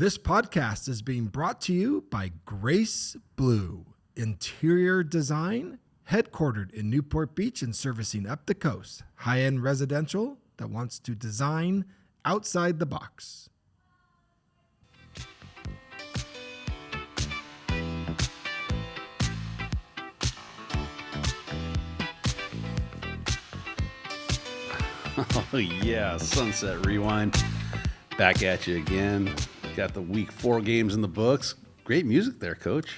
This podcast is being brought to you by Grace Blue Interior Design, headquartered in Newport Beach and servicing up the coast. High-end residential that wants to design outside the box. Oh, yeah. Sunset Rewind. Back at you again. Got the week 4 games in the books. Great music there, Coach.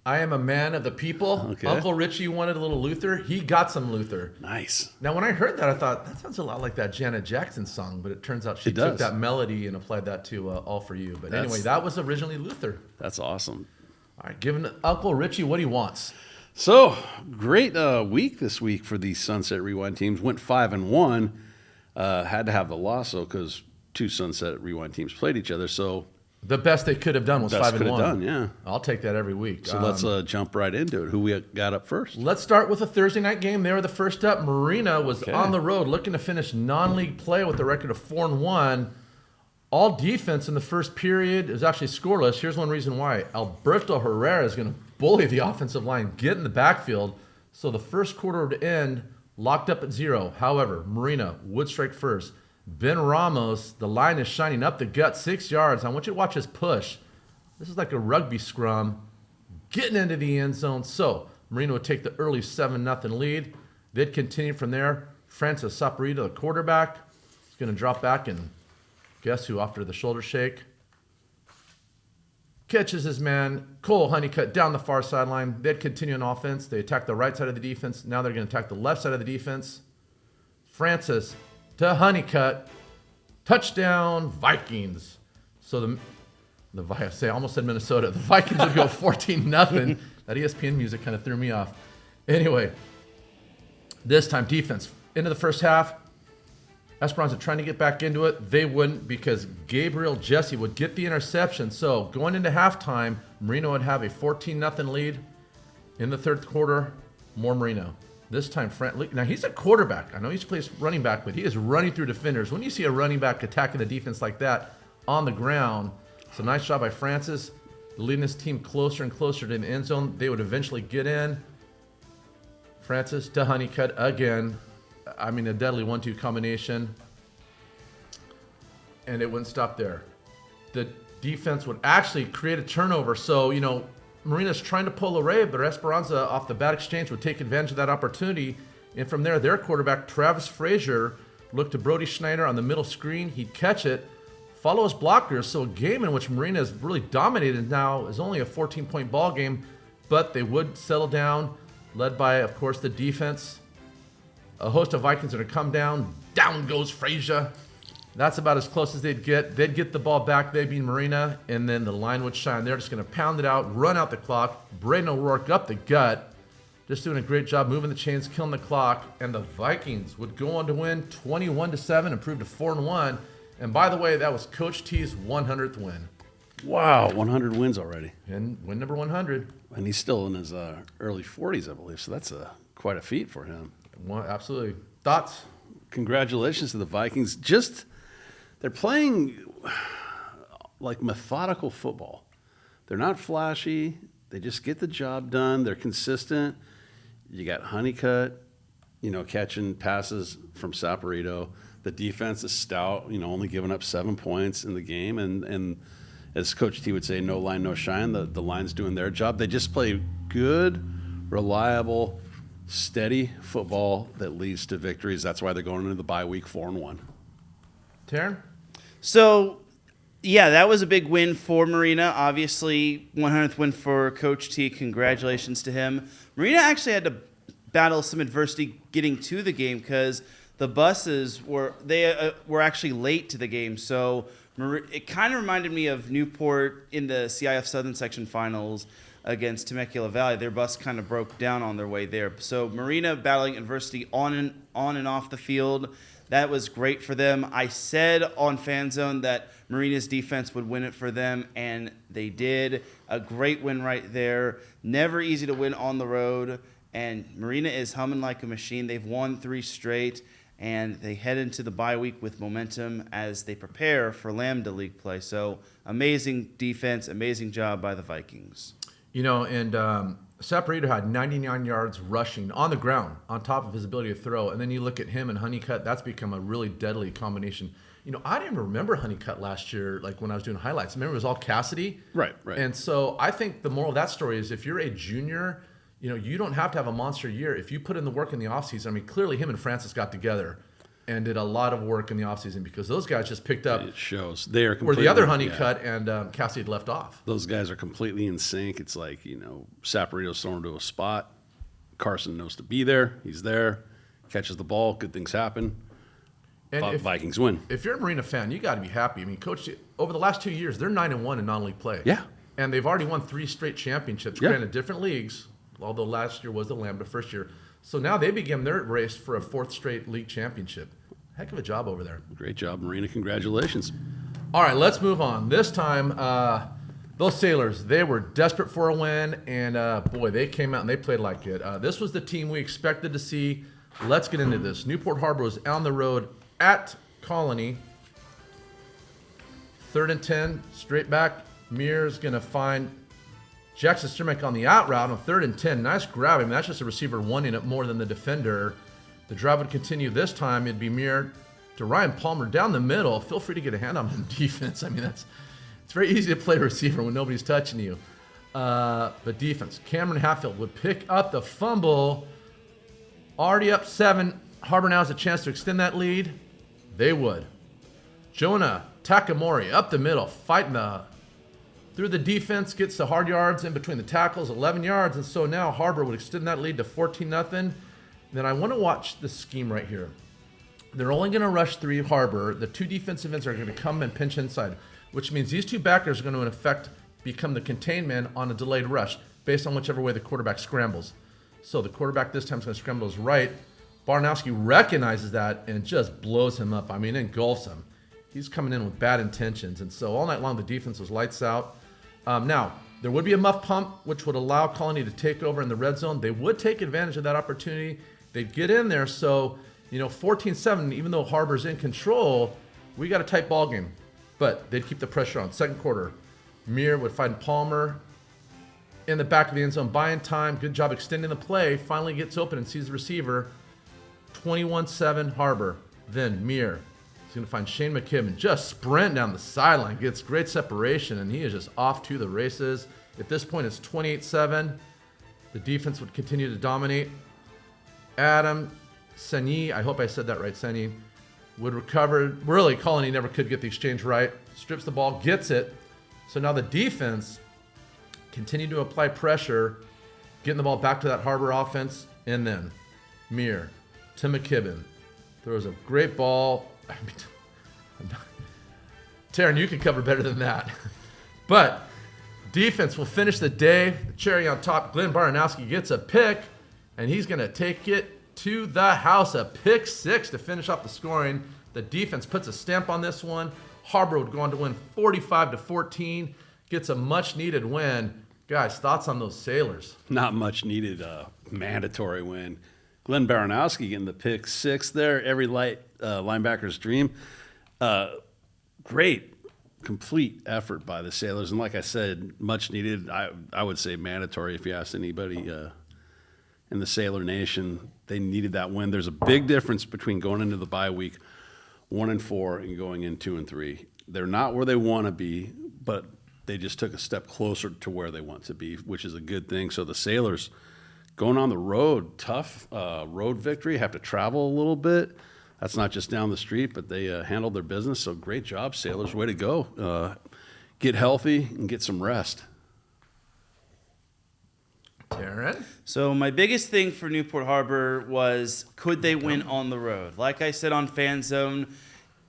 I am a man of the people. Okay. Uncle Richie wanted a little Luther. He got some Luther. Nice. Now, when I heard that, I thought, that sounds a lot like that Janet Jackson song, but it turns out she took that melody and applied that to All For You. But anyway, that was originally Luther. That's awesome. All right, giving Uncle Richie what he wants. So, great week this week for the Sunset Rewind teams. Went 5-1. Had to have the loss, though, because 2 Sunset Rewind teams played each other. So the best they could have done was 5-1. Best could have done, yeah. I'll take that every week. So let's jump right into it. Who we got up first? Let's start with a Thursday night game. They were the first up. Marina was on the road looking to finish non-league play with a record of 4-1. All defense in the first period is actually scoreless. Here's one reason why. Alberto Herrera is going to bully the offensive line, get in the backfield. So the first quarter would end locked up at 0. However, Marina would strike first. Ben Ramos, the line is shining up the gut 6 yards. I want you to watch his push. This is like a rugby scrum, getting into the end zone. So Marina would take the early 7-0 lead. They'd continue from there. Francis Saporito, the quarterback, is going to drop back, and guess who, after the shoulder shake, catches his man, Cole Honeycutt, down the far sideline. They'd continue on offense. They attack the right side of the defense. Now they're going to attack the left side of the defense. Francis to Honeycutt. Touchdown, Vikings. So I almost said Minnesota. The Vikings would go 14-0. That ESPN music kind of threw me off. Anyway, this time defense. Into the first half, Esperanza trying to get back into it. They wouldn't, because Gabriel Jesse would get the interception. So going into halftime, Marino would have a 14-0 lead. In the third quarter, more Marino. This time, now he's a quarterback. I know he plays running back, but he is running through defenders. When you see a running back attacking the defense like that on the ground, it's a nice job by Francis, leading his team closer and closer to the end zone. They would eventually get in. Francis to Honeycutt again. I mean, a deadly 1-2 combination. And it wouldn't stop there. The defense would actually create a turnover. So, Marina's trying to pull away, but Esperanza off the bad exchange would take advantage of that opportunity. And from there, their quarterback, Travis Frazier, looked to Brody Schneider on the middle screen. He'd catch it, follow his blockers. So a game in which Marina has really dominated now is only a 14-point ball game, but they would settle down, led by, of course, the defense. A host of Vikings are going to come down. Down goes Frazier. That's about as close as they'd get. They'd get the ball back, they'd be Marina, and then the line would shine. They're just going to pound it out, run out the clock. Braden O'Rourke up the gut. Just doing a great job moving the chains, killing the clock. And the Vikings would go on to win 21-7, improve to 4-1. And by the way, that was Coach T's 100th win. Wow, 100 wins already. And win number 100. And he's still in his early 40s, I believe. So that's quite a feat for him. Absolutely. Thoughts? Congratulations to the Vikings. They're playing like methodical football. They're not flashy. They just get the job done. They're consistent. You got Honeycutt, catching passes from Saporito. The defense is stout, only giving up 7 points in the game. And as Coach T would say, no line, no shine. The line's doing their job. They just play good, reliable, steady football that leads to victories. That's why they're going into the bye week 4-1. Taryn? So, yeah, that was a big win for Marina. Obviously, 100th win for Coach T. Congratulations to him. Marina actually had to battle some adversity getting to the game because the buses were actually late to the game. So it kind of reminded me of Newport in the CIF Southern Section Finals against Temecula Valley. Their bus kind of broke down on their way there. So Marina battling adversity on and off the field. That was great for them. I said on Fan Zone that Marina's defense would win it for them, and they did. A great win right there. Never easy to win on the road, and Marina is humming like a machine. They've won 3 straight, and they head into the bye week with momentum as they prepare for Lambda League play. So amazing defense, amazing job by the Vikings. And Saporito had 99 yards rushing on the ground on top of his ability to throw. And then you look at him and Honeycutt, that's become a really deadly combination. I didn't remember Honeycutt last year, like when I was doing highlights. Remember, it was all Cassidy. Right. And so I think the moral of that story is if you're a junior, you don't have to have a monster year. If you put in the work in the offseason, clearly him and Francis got together and did a lot of work in the offseason because those guys just picked up. It shows. They are where completely, the other Honeycutt and Cassidy had left off. Those guys are completely in sync. It's like, Saporito's thrown to a spot. Carson knows to be there. He's there. Catches the ball. Good things happen. And Vikings win. If you're a Marina fan, you got to be happy. Coach, over the last 2 years, they're 9-1 in non-league play. Yeah. And they've already won 3 straight championships, granted different leagues, although last year was the Lambda first year. So now they begin their race for a 4th straight league championship. Heck of a job over there. Great job, Marina. Congratulations. All right, let's move on. This time, those Sailors, they were desperate for a win, and boy, they came out and they played like it. This was the team we expected to see. Let's get into this. Newport Harbor was on the road at Colony. 3rd and 10, straight back. Muir's going to find Jackson Sturmack on the out route on 3rd and 10. Nice grab. That's just a receiver wanting it more than the defender. The drive would continue this time. It'd be Muir to Ryan Palmer down the middle. Feel free to get a hand on him in defense. It's very easy to play receiver when nobody's touching you. But defense, Cameron Hatfield would pick up the fumble. Already up 7. Harbor now has a chance to extend that lead. They would. Jonah Takamori up the middle, fighting through the defense, gets the hard yards in between the tackles, 11 yards. And so now Harbor would extend that lead to 14-0. Then I want to watch this scheme right here. They're only going to rush 3 Harbor. The 2 defensive ends are going to come and pinch inside, which means these 2 backers are going to, in effect, become the contained man on a delayed rush based on whichever way the quarterback scrambles. So the quarterback this time is going to scramble to his right. Barnowski recognizes that and just blows him up. Engulfs him. He's coming in with bad intentions. And so all night long, the defense was lights out. Now, there would be a muff pump, which would allow Colony to take over in the red zone. They would take advantage of that opportunity. They'd get in there. So, 14-7, even though Harbor's in control, we got a tight ball game. But they'd keep the pressure on. Second quarter, Muir would find Palmer in the back of the end zone, buying time. Good job extending the play. Finally gets open and sees the receiver. 21-7 Harbor. Then Muir is going to find Shane McKibben. Just sprint down the sideline. Gets great separation, and he is just off to the races. At this point, it's 28-7. The defense would continue to dominate. Adam Senyi, I hope I said that right, Senyi, would recover. Really, Colony never could get the exchange right. Strips the ball, gets it. So now the defense continued to apply pressure, getting the ball back to that Harbor offense, and then Muir to McKibben. Throws a great ball. Taryn, you can cover better than that. But defense will finish the day. The cherry on top, Glenn Baranowski gets a pick, and he's going to take it to the house. A pick 6 to finish off the scoring. The defense puts a stamp on this one. Harbor would go on to win 45-14. Gets a much-needed win. Guys, thoughts on those Sailors? Not much needed, mandatory win. Glenn Baranowski getting the pick 6 there. Every linebacker's dream. Great, complete effort by the Sailors. And like I said, much needed. I would say mandatory if you asked anybody in the Sailor Nation. They needed that win. There's a big difference between going into the bye week 1-4 and going in 2-3. They're not where they want to be, but they just took a step closer to where they want to be, which is a good thing. So the Sailors going on the road, tough road victory, have to travel a little bit. That's not just down the street, but they handled their business. So great job, Sailors. Way to go. Get healthy and get some rest. Taryn? So my biggest thing for Newport Harbor was, could they win on the road? Like I said on Fan Zone,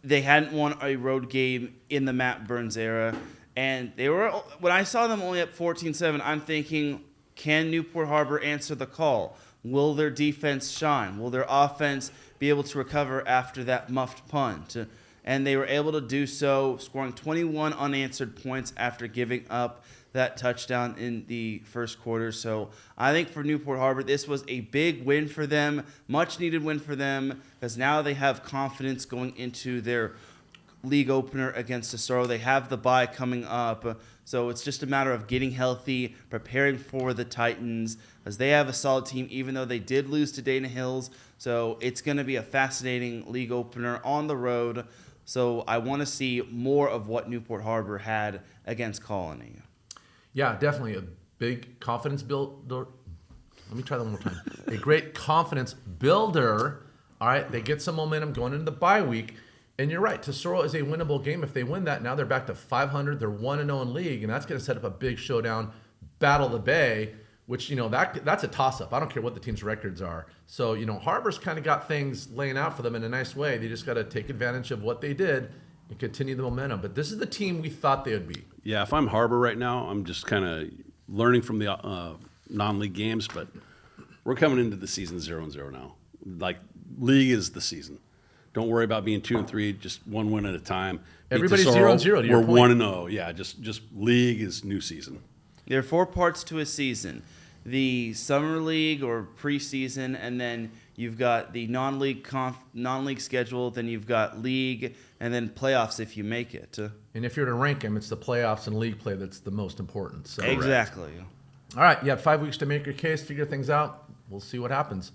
they hadn't won a road game in the Matt Burns era. And they were, when I saw them only up 14-7, I'm thinking, can Newport Harbor answer the call? Will their defense shine? Will their offense be able to recover after that muffed punt? and they were able to do so, scoring 21 unanswered points after giving up that touchdown in the first quarter. So I think for Newport Harbor, this was a big win for them, much needed win for them, because now they have confidence going into their league opener against Tesoro. They have the bye coming up, so it's just a matter of getting healthy, preparing for the Titans, as they have a solid team, even though they did lose to Dana Hills. So it's going to be a fascinating league opener on the road. So I want to see more of what Newport Harbor had against Colony. Yeah, definitely a big confidence builder. Let me try that one more time. A great confidence builder. All right, they get some momentum going into the bye week. And you're right, Tesoro is a winnable game. If they win that, now they're back to 500. They're 1-0 in league, and that's going to set up a big showdown, Battle of the Bay, which, that's a toss-up. I don't care what the team's records are. So, Harbor's kind of got things laying out for them in a nice way. They just got to take advantage of what they did and continue the momentum. But this is the team we thought they would be. Yeah, if I'm Harbor right now, I'm just kind of learning from the non-league games, but we're coming into the season 0-0 now. Like, league is the season. Don't worry about being 2-3, just one win at a time. Everybody's 0-0 to your We're point. 1-0. Yeah, just league is new season. There are 4 parts to a season. The summer league or preseason, and then you've got the non-league schedule, then you've got league, and then playoffs if you make it. And if you're to rank them, it's the playoffs and league play that's the most important. So. Exactly. All right, you have 5 weeks to make your case, figure things out. We'll see what happens.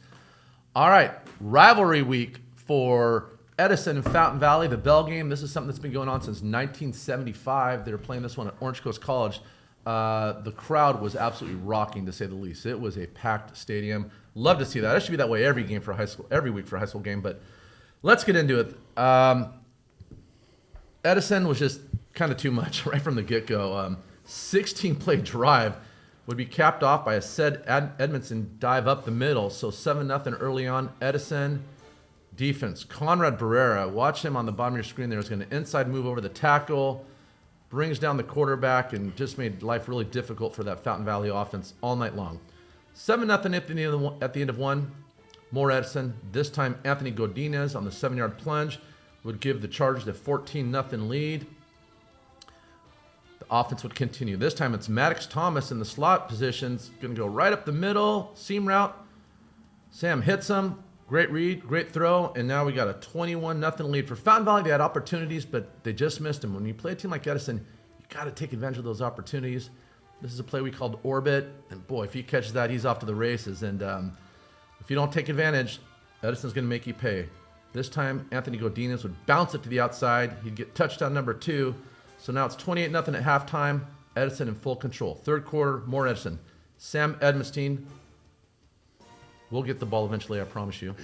All right, rivalry week for Edison and Fountain Valley, the Bell game. This is something that's been going on since 1975. They were playing this one at Orange Coast College. The crowd was absolutely rocking, to say the least. It was a packed stadium. Love to see that. It should be that way every week for a high school game. But let's get into it. Edison was just kind of too much right from the get-go. 16-play drive would be capped off by a said Edmondson dive up the middle. So 7-0 early on. Edison defense. Conrad Barrera, watch him on the bottom of your screen there. Is going to inside move over the tackle, brings down the quarterback, and just made life really difficult for that Fountain Valley offense all night long. 7-0 at the end of one. More Edison. This time, Anthony Godinez on the 7-yard plunge would give the Chargers a 14-0 lead. The offense would continue. This time, it's Maddox Thomas in the slot positions. Going to go right up the middle, seam route. Sam hits him. Great read, great throw, and now we got a 21-0 lead. For Fountain Valley, they had opportunities, but they just missed them. When you play a team like Edison, you got to take advantage of those opportunities. This is a play we called Orbit, and boy, if he catches that, he's off to the races. And if you don't take advantage, Edison's going to make you pay. This time, Anthony Godinez would bounce it to the outside. He'd get touchdown number 2. So now it's 28-0 at halftime. Edison in full control. Third quarter, more Edison. Sam Edmonstein. We'll get the ball eventually, I promise you.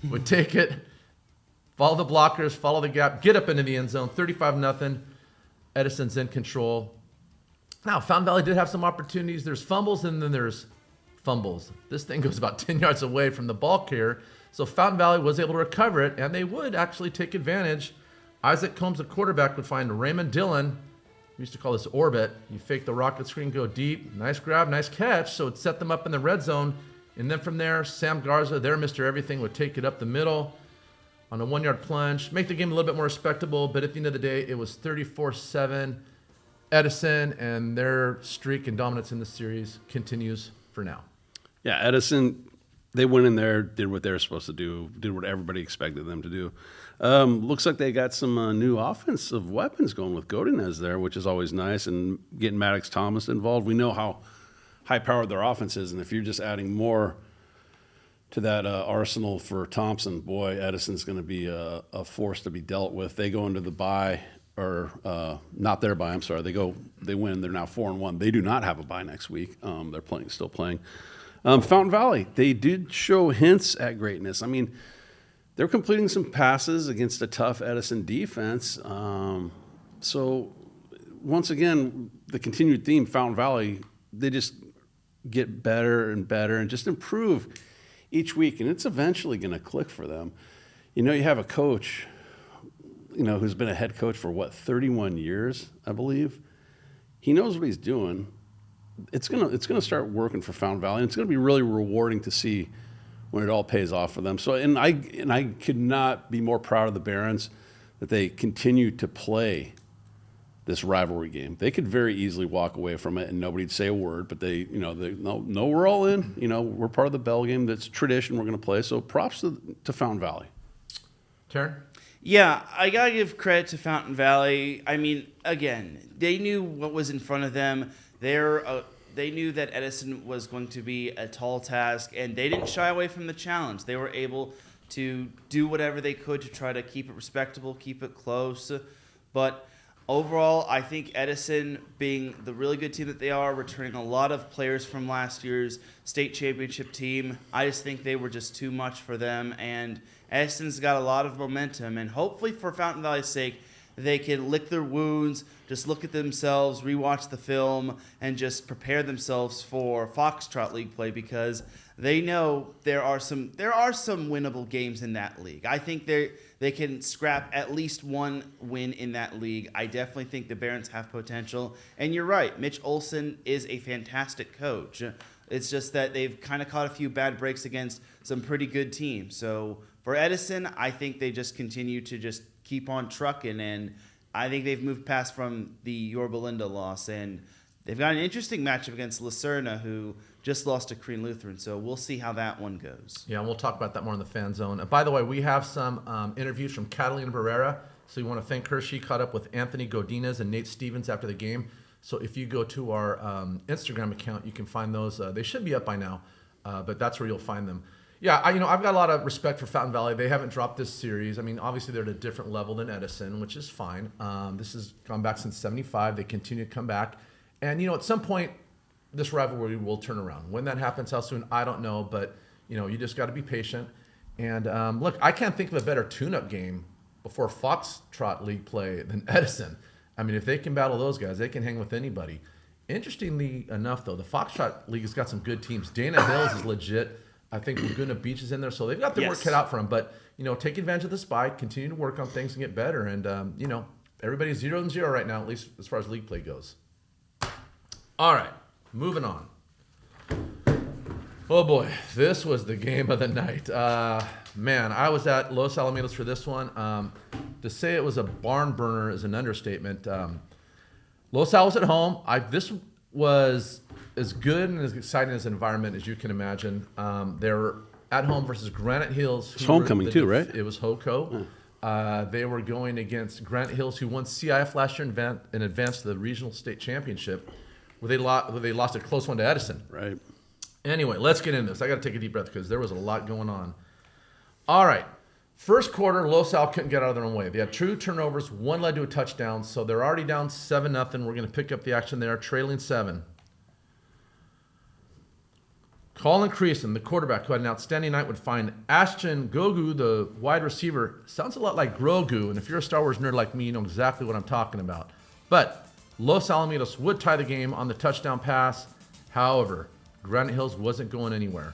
Would take it, follow the blockers, follow the gap, get up into the end zone, 35-0. Edison's in control. Now, Fountain Valley did have some opportunities. There's fumbles, and then there's fumbles. This thing goes about 10 yards away from the ball carrier. So Fountain Valley was able to recover it, and they would actually take advantage. Isaac Combs, the quarterback, would find Raymond Dillon. We used to call this Orbit. You fake the rocket screen, go deep. Nice grab, nice catch. So it set them up in the red zone. And then from there, Sam Garza, their Mr. Everything, would take it up the middle on a 1-yard plunge, make the game a little bit more respectable. But at the end of the day, it was 34-7 Edison, and their streak and dominance in the series continues for now. Yeah, Edison, they went in there, did what they were supposed to do, did what everybody expected them to do. Looks like they got some new offensive weapons going with Godinez there, which is always nice, and getting Maddox Thomas involved. We know how high-powered their offense is, and if you're just adding more to that arsenal for Thompson, boy, Edison's going to be a force to be dealt with. They go into the bye, or not their bye, I'm sorry. They win. They're now 4-1. They do not have a bye next week. They're still playing. Fountain Valley, they did show hints at greatness. I mean, they're completing some passes against a tough Edison defense. So once again, the continued theme, Fountain Valley, they just get better and better and just improve each week, and it's eventually going to click for them. You have a coach, who's been a head coach for 31 years, I believe. He knows what he's doing. It's gonna start working for Fountain Valley, and it's gonna be really rewarding to see when it all pays off for them. So, and I could not be more proud of the Barons that they continue to play this rivalry game. They could very easily walk away from it and nobody'd say a word, but they no, we're all in. We're part of the Bell game. That's tradition we're going to play. So props to Fountain Valley. Karen? Yeah, I got to give credit to Fountain Valley. I mean, again, they knew what was in front of them. They knew that Edison was going to be a tall task, and they didn't shy away from the challenge. They were able to do whatever they could to try to keep it respectable, keep it close. But overall, I think Edison, being the really good team that they are, returning a lot of players from last year's state championship team, I just think they were just too much for them. And Edison's got a lot of momentum, and hopefully for Fountain Valley's sake, they can lick their wounds, just look at themselves, rewatch the film, and just prepare themselves for Foxtrot League play, because they know there are some winnable games in that league. I think they can scrap at least one win in that league. I definitely think the Barons have potential. And you're right, Mitch Olson is a fantastic coach. It's just that they've kind of caught a few bad breaks against some pretty good teams. So for Edison, I think they just continue to just keep on trucking, and I think they've moved past from the Yorba Linda loss, and they've got an interesting matchup against Lucerna, who just lost to Crean Lutheran, so we'll see how that one goes. Yeah, and we'll talk about that more in the fan zone. By the way, we have some interviews from Catalina Barrera, so we want to thank her. She caught up with Anthony Godinez and Nate Stevens after the game. So if you go to our Instagram account, you can find those. They should be up by now, but that's where you'll find them. Yeah, I've got a lot of respect for Fountain Valley. They haven't dropped this series. I mean, obviously they're at a different level than Edison, which is fine. This has gone back since '75. They continue to come back, and at some point, this rivalry will turn around. When that happens, how soon, I don't know. But you just got to be patient. And look, I can't think of a better tune-up game before Foxtrot League play than Edison. I mean, if they can battle those guys, they can hang with anybody. Interestingly enough, though, the Foxtrot League has got some good teams. Dana Hills is legit. I think Laguna Beach is in there, so they've got their work cut out for them. But take advantage of the spike, continue to work on things and get better. And everybody's 0-0 right now, at least as far as league play goes. All right, moving on. Oh boy, this was the game of the night. Man, I was at Los Alamitos for this one. To say it was a barn burner is an understatement. Los Al was at home. This was as good and as exciting as an environment as you can imagine. They were at home versus Granite Hills. It's homecoming too, right? It was HOCO. They were going against Granite Hills, who won CIF last year and advanced to the regional state championship, where they lost a close one to Edison. Right. Anyway, let's get into this. I got to take a deep breath because there was a lot going on. All right. First quarter, Los Al couldn't get out of their own way. They had 2 turnovers. One led to a touchdown, so they're already down 7-0. We're going to pick up the action there, trailing 7. Colin Creason, the quarterback, who had an outstanding night, would find Ashton Gogu, the wide receiver. Sounds a lot like Grogu, and if you're a Star Wars nerd like me, you know exactly what I'm talking about. But Los Alamitos would tie the game on the touchdown pass. However, Granite Hills wasn't going anywhere.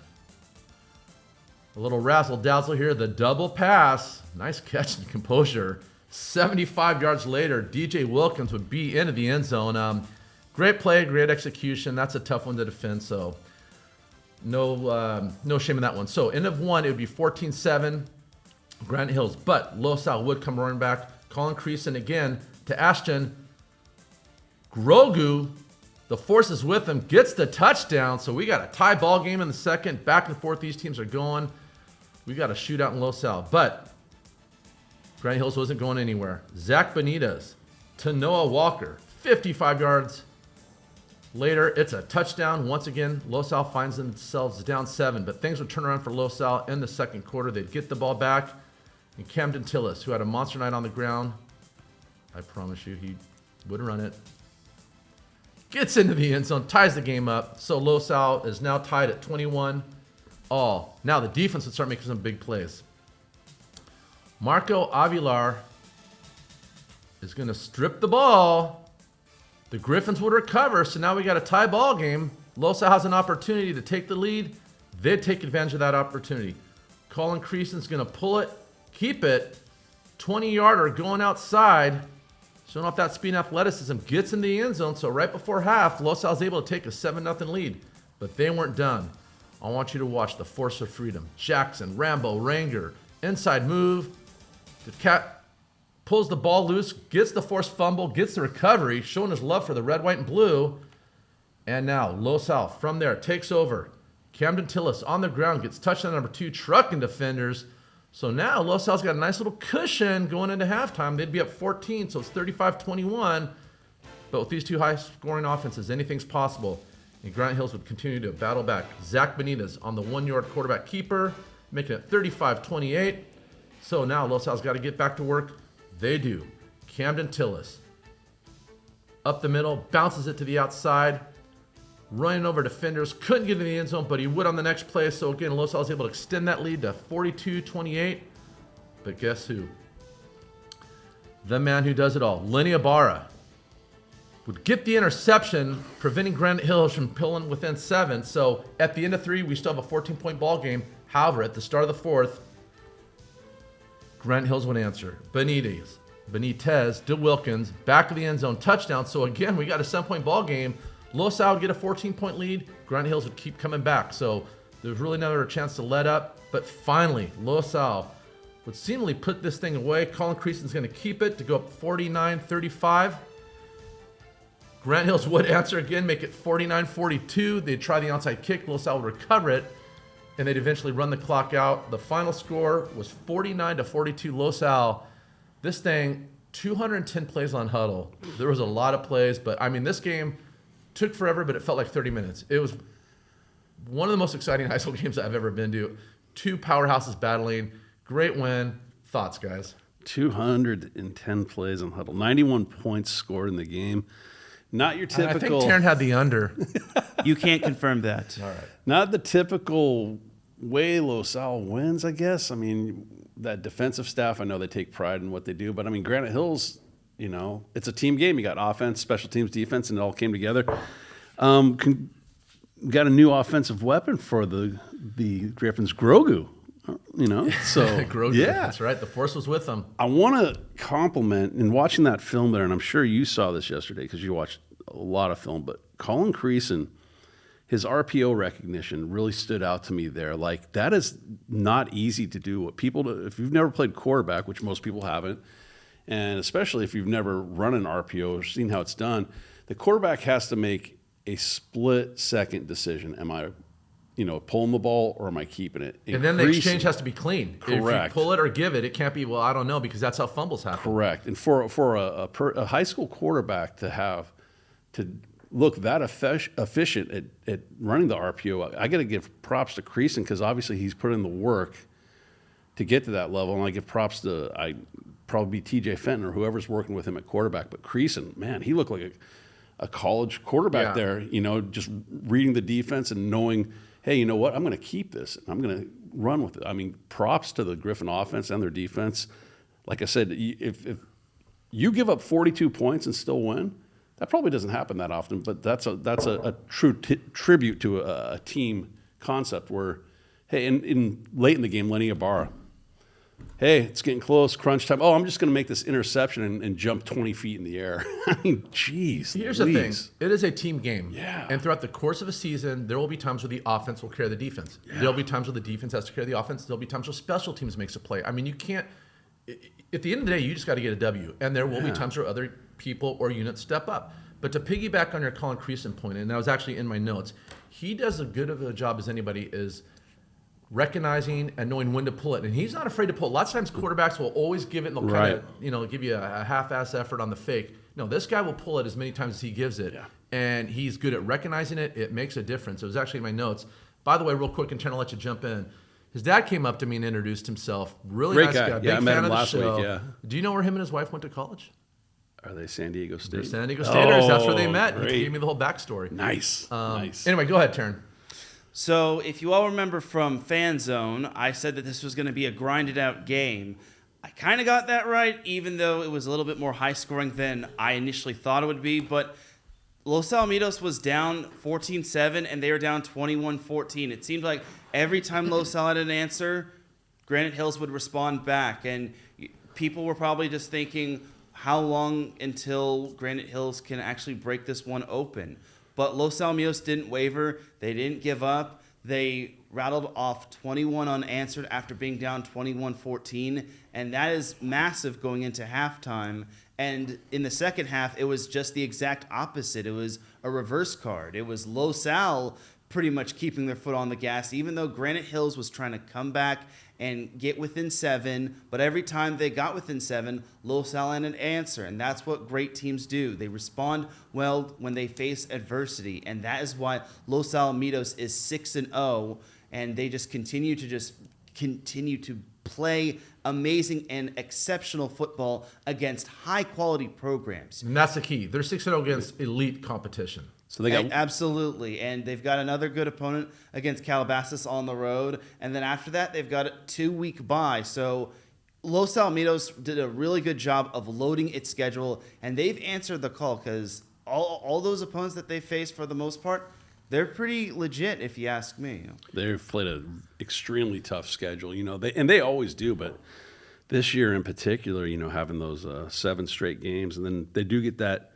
A little razzle-dazzle here, the double pass. Nice catch and composure. 75 yards later, DJ Wilkins would be into the end zone. Great play, great execution. That's a tough one to defend, so no shame in that one. So end of one, it would be 14-7, Granite Hills. But Los Al would come roaring back. Colin Creason again to Ashton. Grogu, the force is with him, gets the touchdown. So we got a tie ball game in the second. Back and forth, these teams are going. We got a shootout in Los Al. But Granite Hills wasn't going anywhere. Zach Benitez to Noah Walker, 55 yards. Later, it's a touchdown. Once again, Los Al finds themselves down 7, but things would turn around for Los Al in the second quarter. They'd get the ball back, and Camden Tillis, who had a monster night on the ground, I promise you, he would run it, gets into the end zone, ties the game up. So Los Al is now tied at 21 all. Now the defense would start making some big plays. Marco Avilar is going to strip the ball. The Griffins would recover, so now we got a tie ball game. Los Al has an opportunity to take the lead. They'd take advantage of that opportunity. Colin Creason's going to pull it, keep it. 20-yarder going outside. Showing off that speed and athleticism. Gets in the end zone, so right before half, Los Al's able to take a 7-0 lead. But they weren't done. I want you to watch the force of freedom. Jackson, Rambo, Ranger, inside move. pulls the ball loose, gets the forced fumble, gets the recovery, showing his love for the red, white, and blue. And now Los Al from there takes over. Camden Tillis on the ground gets touchdown number 2, trucking defenders. So now Los Al's got a nice little cushion going into halftime. They'd be up 14, so it's 35-21. But with these two high-scoring offenses, anything's possible. And Granite Hills would continue to battle back. Zach Benitez on the 1-yard quarterback keeper, making it 35-28. So now Los Al's got to get back to work. They do. Camden Tillis up the middle, bounces it to the outside, running over defenders. Couldn't get in the end zone, but he would on the next play. So again, Los Al was able to extend that lead to 42-28. But guess who? The man who does it all, Lenny Ibarra, would get the interception, preventing Granite Hills from pulling within 7. So at the end of 3, we still have a 14-point ball game. However, at the start of the 4th, Granite Hills would answer. Benitez, DeWilkins, back to the end zone, touchdown. So again, we got a 7-point ball game. Los Al would get a 14-point lead. Granite Hills would keep coming back. So there's really never a chance to let up. But finally, Los Al would seemingly put this thing away. Colin Creason's going to keep it to go up 49-35. Granite Hills would answer again, make it 49-42. They'd try the onside kick. Los Al would recover it, and they'd eventually run the clock out. The final score was 49-42 Los Al. This thing, 210 plays on Huddle. There was a lot of plays, but I mean, this game took forever, but it felt like 30 minutes. It was one of the most exciting high school games I've ever been to. 2 powerhouses battling. Great win. Thoughts, guys? 210 plays on Huddle. 91 points scored in the game. Not your typical. I think Taryn had the under. You can't confirm that. All right. Not the typical way Los Al wins, I guess. I mean, that defensive staff, I know they take pride in what they do, but I mean, Granite Hills, you know, it's a team game. You got offense, special teams, defense, and it all came together. Got a new offensive weapon for the Griffins, Grogu. You know, so Grogu, yeah, that's right. The force was with them. I want to compliment in watching that film there, and I'm sure you saw this yesterday because you watched a lot of film. But Colin Creason, his RPO recognition really stood out to me there. Like, that is not easy to do. What people, if you've never played quarterback, which most people haven't, and especially if you've never run an RPO or seen how it's done, the quarterback has to make a split-second decision. Am I, pulling the ball, or am I keeping it? And then the exchange has to be clean. Correct. If you pull it or give it, it can't be, well, I don't know, because that's how fumbles happen. Correct. And for a high school quarterback to look that efficient at running the RPO, I got to give props to Creason, because obviously he's put in the work to get to that level. And I give props to, probably be TJ Fenton or whoever's working with him at quarterback. But Creason, man, he looked like a college quarterback there, just reading the defense and knowing, hey, you know what? I'm going to keep this. I'm going to run with it. I mean, props to the Griffin offense and their defense. Like I said, if you give up 42 points and still win, that probably doesn't happen that often. But that's a true tribute to a team concept where, hey, in late in the game, Lenny Ibarra, hey, it's getting close, crunch time. Oh, I'm just going to make this interception and jump 20 feet in the air. I mean, geez. Here's the thing. It is a team game. Yeah. And throughout the course of a season, there will be times where the offense will carry the defense. Yeah. There'll be times where the defense has to carry the offense. There'll be times where special teams makes a play. I mean, you can't – at the end of the day, you just got to get a W. And there will be times where other people or units step up. But to piggyback on your Colin Creason point, and that was actually in my notes, he does as good of a job as anybody is – recognizing and knowing when to pull it. And he's not afraid to pull it. Lots of times quarterbacks will always give it and they'll kind of, give you a half-ass effort on the fake. No, this guy will pull it as many times as he gives it. Yeah. And he's good at recognizing it. It makes a difference. It was actually in my notes. By the way, real quick, and trying to let you jump in. His dad came up to me and introduced himself. Really Great nice guy. guy. Big Yeah, I met fan him of the last show. week, yeah. Do you know where him and his wife went to college? Are they San Diego State? They're San Diego Staters. That's where they met. Great. He gave me the whole backstory. Nice. Nice. Anyway, go ahead, Taryn. So if you all remember from Fan Zone, I said that this was going to be a grinded out game. I kind of got that right, even though it was a little bit more high scoring than I initially thought it would be. But Los Alamitos was down 14-7, and they were down 21-14. It seemed like every time Los Al had an answer, Granite Hills would respond back. And people were probably just thinking, how long until Granite Hills can actually break this one open? But Los Alamitos didn't waver. They didn't give up. They rattled off 21 unanswered after being down 21-14, and that is massive going into halftime. And in the second half, it was just the exact opposite. It was a reverse card. It was Los Al pretty much keeping their foot on the gas, even though Granite Hills was trying to come back and get within 7. But every time they got within 7, Los Al had an answer. And that's what great teams do. They respond well when they face adversity. And that is why Los Alamitos is 6-0. And they just continue to play amazing and exceptional football against high-quality programs. And that's the key. They're 6-0 against elite competition. So they got Absolutely. And they've got another good opponent against Calabasas on the road. And then after that, they've got a 2-week bye. So Los Alamitos did a really good job of loading its schedule, and they've answered the call because all those opponents that they face, for the most part, they're pretty legit, if you ask me. they've played an extremely tough schedule, they always do, but this year in particular, having those 7 straight games, and then they do get that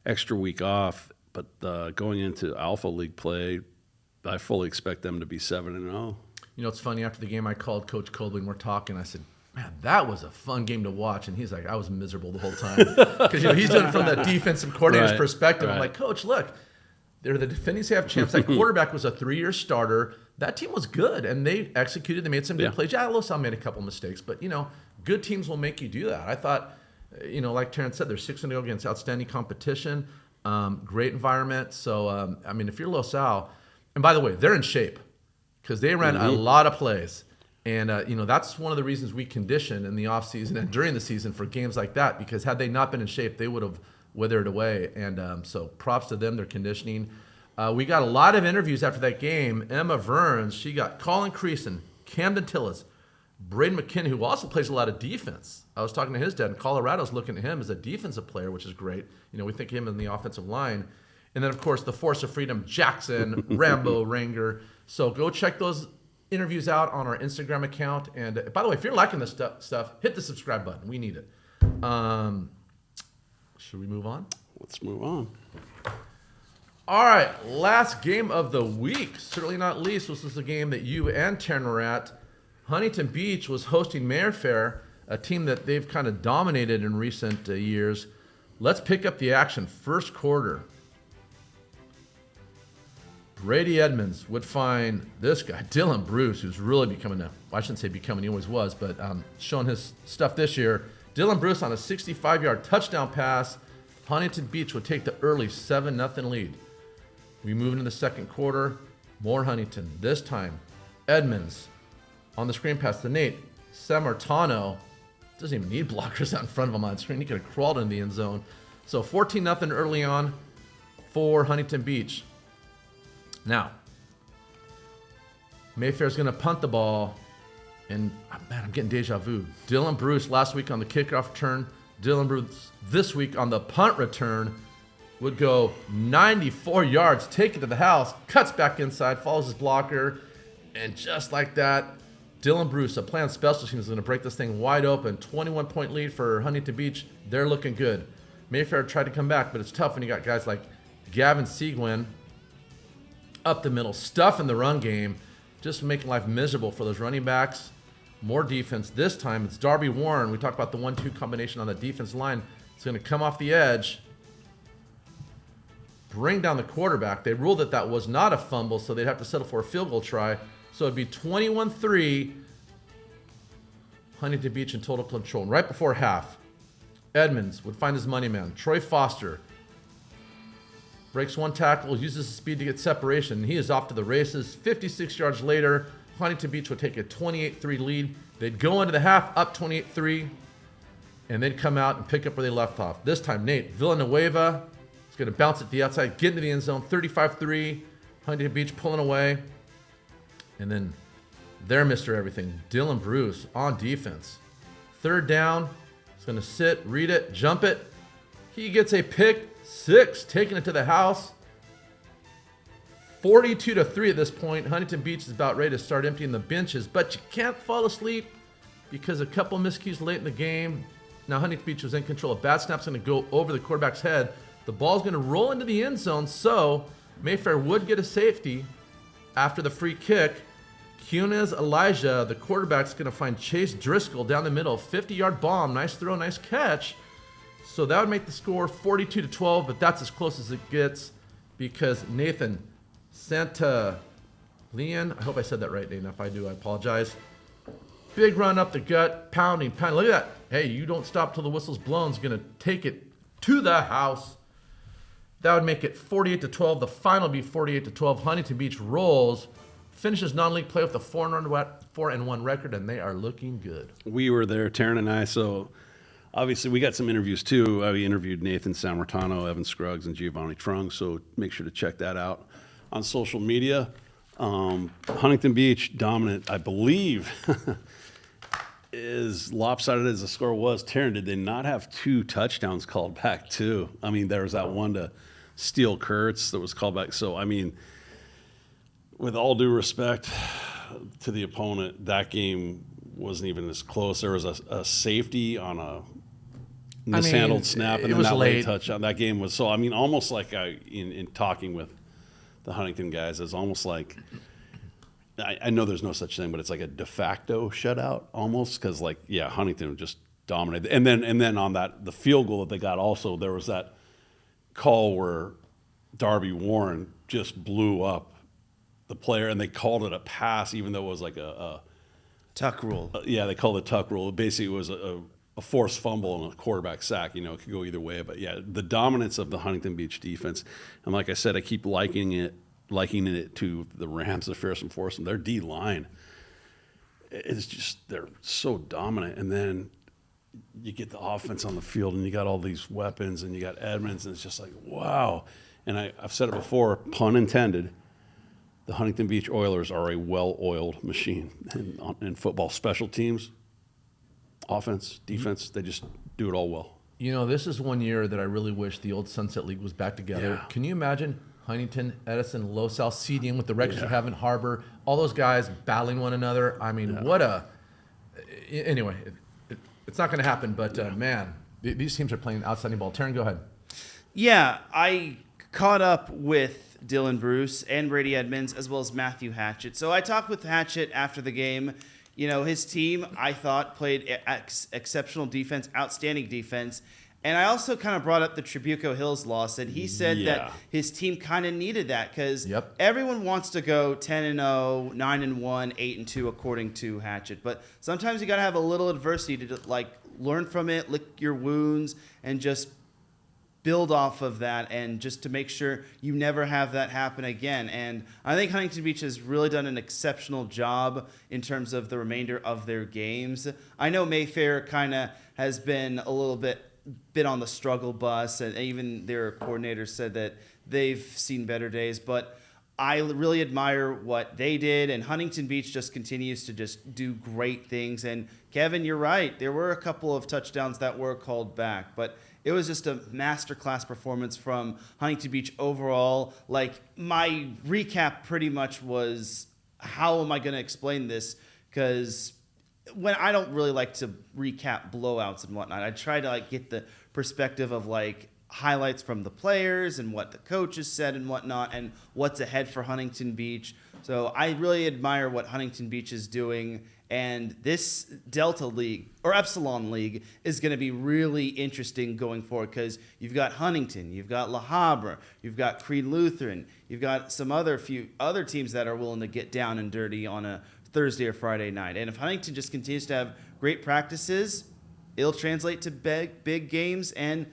extra week off. But going into Alpha League play, I fully expect them to be 7-0. It's funny. After the game, I called Coach Colby and we're talking. I said, man, that was a fun game to watch. And he's like, I was miserable the whole time. Because, he's doing it from the defensive coordinator's perspective. Right. I'm like, Coach, look, they're the defending CF champs. That quarterback was a 3-year starter. That team was good. And they executed. They made some good plays. Yeah, Los Al made a couple mistakes. But, good teams will make you do that. I thought, like Terrence said, they're 6-0 against outstanding competition. Great environment. So, if you're Los Al, and by the way, they're in shape because they ran a lot of plays. And, that's one of the reasons we condition in the offseason and during the season for games like that, because had they not been in shape, they would have withered away. And so props to them, their conditioning. We got a lot of interviews after that game. Emma Verns, she got Colin Creason, Camden Tillis, Braden McKinnon, who also plays a lot of defense. I was talking to his dad, and Colorado's looking at him as a defensive player, which is great. We think of him in the offensive line. And then, of course, the Force of Freedom, Jackson, Rambo, Ranger. So go check those interviews out on our Instagram account. And by the way, if you're liking this stuff, hit the subscribe button. We need it. Should we move on? Let's move on. All right, last game of the week. Certainly not least, this was the game that you and Taryn were at. Huntington Beach was hosting Mayfair, a team that they've kind of dominated in recent years. Let's pick up the action. First quarter. Brady Edmonds would find this guy, Dylan Bruce, who's really becoming I shouldn't say becoming, he always was, but showing his stuff this year. Dylan Bruce on a 65-yard touchdown pass. Huntington Beach would take the early 7-0 lead. We move into the second quarter. More Huntington. This time, Edmonds on the screen pass to Nate. Sammartano doesn't even need blockers out in front of him on the screen. He could have crawled into the end zone. So 14-0 early on for Huntington Beach. Now, Mayfair's going to punt the ball. And, man, I'm getting deja vu. Dylan Bruce last week on the kickoff return. Dylan Bruce this week on the punt return would go 94 yards, take it to the house, cuts back inside, follows his blocker. And just like that, Dylan Bruce, a play on special teams, is going to break this thing wide open. 21-point lead for Huntington Beach. They're looking good. Mayfair tried to come back, but it's tough when you got guys like Gavin Seguin up the middle, stuffing the run game, just making life miserable for those running backs. More defense. This time it's Darby Warren. We talked about the 1-2 combination on the defense line. It's going to come off the edge, bring down the quarterback. They ruled that was not a fumble, so they'd have to settle for a field goal try. So it'd be 21-3, Huntington Beach in total control. And right before half, Edmonds would find his money man, Troy Foster. Breaks one tackle, uses his speed to get separation, and he is off to the races. 56 yards later, Huntington Beach would take a 28-3 lead. They'd go into the half up 28-3, and they'd come out and pick up where they left off. This time, Nate Villanueva is going to bounce it to the outside, get into the end zone, 35-3. Huntington Beach pulling away. And then their Mr. Everything, Dylan Bruce on defense. Third down, he's going to sit, read it, jump it. He gets a pick six, taking it to the house. 42-3 at this point. Huntington Beach is about ready to start emptying the benches, but you can't fall asleep because a couple miscues late in the game. Now Huntington Beach was in control. A bad snap's going to go over the quarterback's head. The ball's going to roll into the end zone, so Mayfair would get a safety. after the free kick, Cunez Elijah, the quarterback's going to find Chase Driscoll down the middle, 50-yard bomb, nice throw, nice catch. So that would make the score 42-12, but that's as close as it gets because Nathan Santa Leon, I hope I said that right, Nathan. If I do, I apologize. Big run up the gut, pounding. Look at that. Hey, you don't stop till the whistle's blown. It's going to take it to the house. That would make it 48-12. The final would be 48-12. Huntington Beach rolls, finishes non-league play with a 4-1 record, and they are looking good. We were there, Taryn and I, so obviously we got some interviews too. We interviewed Nathan Sammartano, Evan Scruggs, and Giovanni Trung, so make sure to check that out on social media. Huntington Beach, dominant, I believe, as lopsided as the score was. Taryn, did they not have 2 touchdowns called back too? I mean, there was that one to Steele Kurtz that was called back. So, I mean, with all due respect to the opponent, that game wasn't even as close. There was a safety on a mishandled snap, and then that late touchdown. That game was so. I mean, almost like in talking with the Huntington guys, it's almost like I know there's no such thing, but it's like a de facto shutout almost because Huntington just dominated. And then on that the field goal that they got also, there was that call where Darby Warren just blew up the player, and they called it a pass even though it was like a tuck rule. They called it tuck rule. Basically, it was a forced fumble and a quarterback sack. It could go either way. But yeah, the dominance of the Huntington Beach defense, and like I said, I keep likening it to the Rams of Fearsome Foursome. Their D line is just, they're so dominant. And then you get the offense on the field, and you got all these weapons, and you got Edmonds, and it's just like, wow. And I've said it before, pun intended, the Huntington Beach Oilers are a well-oiled machine in football. Special teams, offense, defense, they just do it all well. This is one year that I really wish the old Sunset League was back together. Yeah. Can you imagine Huntington, Edison, Los Al, CDM with the records you have in Harbor, all those guys battling one another? I mean, anyway, it's not going to happen, but man, these teams are playing outstanding ball. Taryn, go ahead. Yeah, I caught up with Dylan Bruce and Brady Edmonds, as well as Matthew Hatchett. So I talked with Hatchett after the game. His team, I thought, played exceptional defense, outstanding defense. And I also kind of brought up the Tribuco Hills loss, and he said that his team kind of needed that because everyone wants to go 10-0, 9-1, 8-2, according to Hatchett. But sometimes you got to have a little adversity to learn from it, lick your wounds, and just build off of that, and just to make sure you never have that happen again. And I think Huntington Beach has really done an exceptional job in terms of the remainder of their games. I know Mayfair kind of has been a little bit on the struggle bus, and even their coordinator said that they've seen better days, but I really admire what they did, and Huntington Beach just continues to just do great things. And Kevin, you're right. There were a couple of touchdowns that were called back, but it was just a masterclass performance from Huntington Beach overall. My recap pretty much was, how am I going to explain this? Because when I don't really like to recap blowouts and whatnot, I try to get the perspective of highlights from the players and what the coaches said and whatnot, and what's ahead for Huntington Beach. So I really admire what Huntington Beach is doing, and this Delta League or Epsilon League is going to be really interesting going forward because you've got Huntington, you've got La Habra, you've got Creed Lutheran, you've got some few other teams that are willing to get down and dirty on a Thursday or Friday night. And if Huntington just continues to have great practices, it'll translate to big games and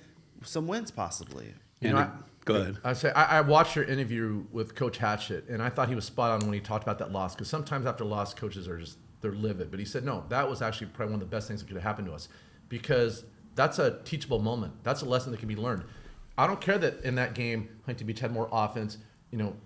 some wins possibly. Go ahead. I watched your interview with Coach Hatchett, and I thought he was spot on when he talked about that loss, because sometimes after loss, coaches are they're livid. But he said, no, that was actually probably one of the best things that could have happened to us, because that's a teachable moment. That's a lesson that can be learned. I don't care that in that game, Huntington Beach had more offense,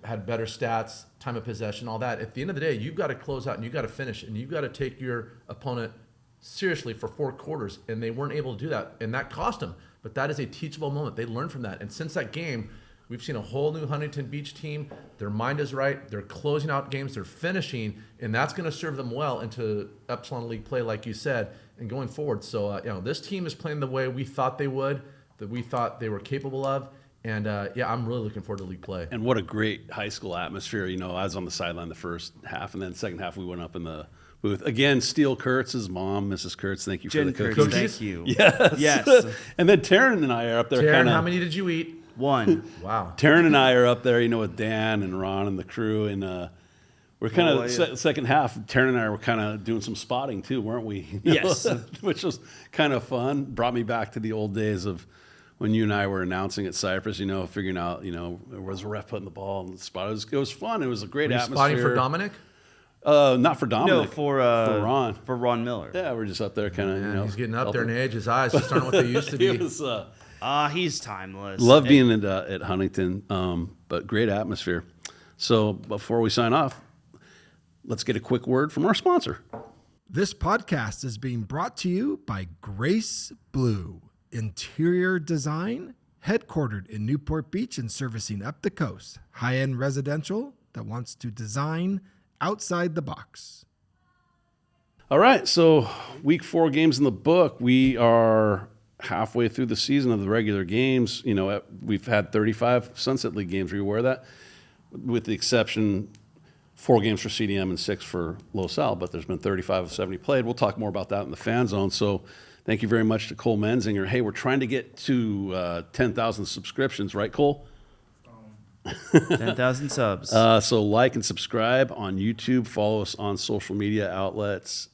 had better stats, time of possession, all that. At the end of the day, you've got to close out and you've got to finish, and you've got to take your opponent seriously for 4 quarters, and they weren't able to do that, and that cost them. But that is a teachable moment. They learned from that. And since that game, we've seen a whole new Huntington Beach team. Their mind is right. They're closing out games. They're finishing. And that's going to serve them well into Epsilon League play, like you said, and going forward. So, this team is playing the way we thought they would, that we thought they were capable of. And yeah, I'm really looking forward to league play. And what a great high school atmosphere. You know, I was on the sideline the first half, and then second half we went up in the booth. Again, Steele Kurtz's mom, Mrs. Kurtz, thank you Jen for the Kurtz, cookies. thank you. Yes. Yes. And then Taryn and I are up there Taryn, how many did you eat? 1. Wow. Taryn and I are up there, you know, with Dan and Ron and the crew, and we're kind of second half. Taryn and I were kind of doing some spotting too, weren't we? You know, Yes. which was kind of fun. Brought me back to the old days of when you and I were announcing at Cypress. You know, figuring out, you know, was a ref putting the ball in the spot. It was fun. It was a great Were you atmosphere. spotting for Dominic? Not for Dominic. No, for Ron. For Ron Miller. Yeah, we're just up there, kind of. You know, He's getting up there in helping. age. His eyes just aren't what they used to be. It was, He's timeless. love being at Huntington, but great atmosphere. So before we sign off, let's get a quick word from our sponsor. This podcast is being brought to you by Grace Blue Interior Design, headquartered in Newport Beach and servicing up the coast. High-end residential that wants to design outside the box. All right, so week 4 games in the book. We are halfway through the season of the regular games. You know, we've had 35 Sunset League games. Are you aware of that? With the exception 4 games for CDM and 6 for Los Al, but there's been 35 of 70 played. We'll talk more about that in the fan zone. So thank you very much to Cole Menzinger. Hey, we're trying to get to 10,000 subscriptions, right, Cole? 10,000 subs. So like and subscribe on YouTube. Follow us on social media outlets,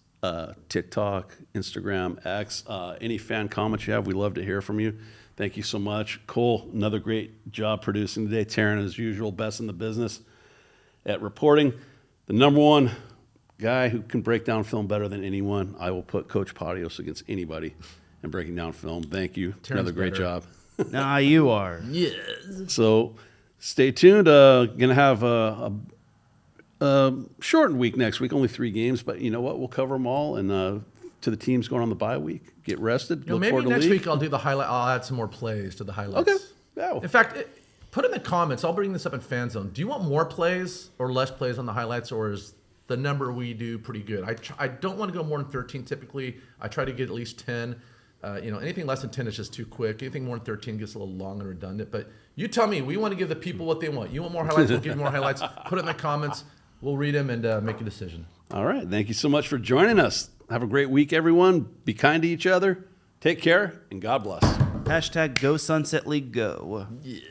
TikTok, Instagram, X. Any fan comments you have, we love to hear from you. Thank you so much. Cole, another great job producing today. Taryn, as usual, best in the business at reporting. The number one guy who can break down film better than anyone. I will put Coach Patios against anybody in breaking down film. Thank you. Taryn's Another great better. job. Nah, you are. Yes. So stay tuned. Gonna have a shortened week next week, only 3 games, but you know what? We'll cover them all. And to the teams going on the bye week, get rested. You know, Look maybe forward to next league. week I'll do the highlight. I'll add some more plays to the highlights. Okay. Yeah. In fact, put in the comments. I'll bring this up in fan zone. Do you want more plays or less plays on the highlights, or is the number we do pretty good? I don't want to go more than 13 typically. I try to get at least 10. You know, anything less than 10 is just too quick. Anything more than 13 gets a little long and redundant. But you tell me. We want to give the people what they want. You want more highlights? We'll give you more highlights. Put it in the comments. We'll read them and make a decision. All right. Thank you so much for joining us. Have a great week, everyone. Be kind to each other. Take care, and God bless. # Go Sunset League Go. Yes.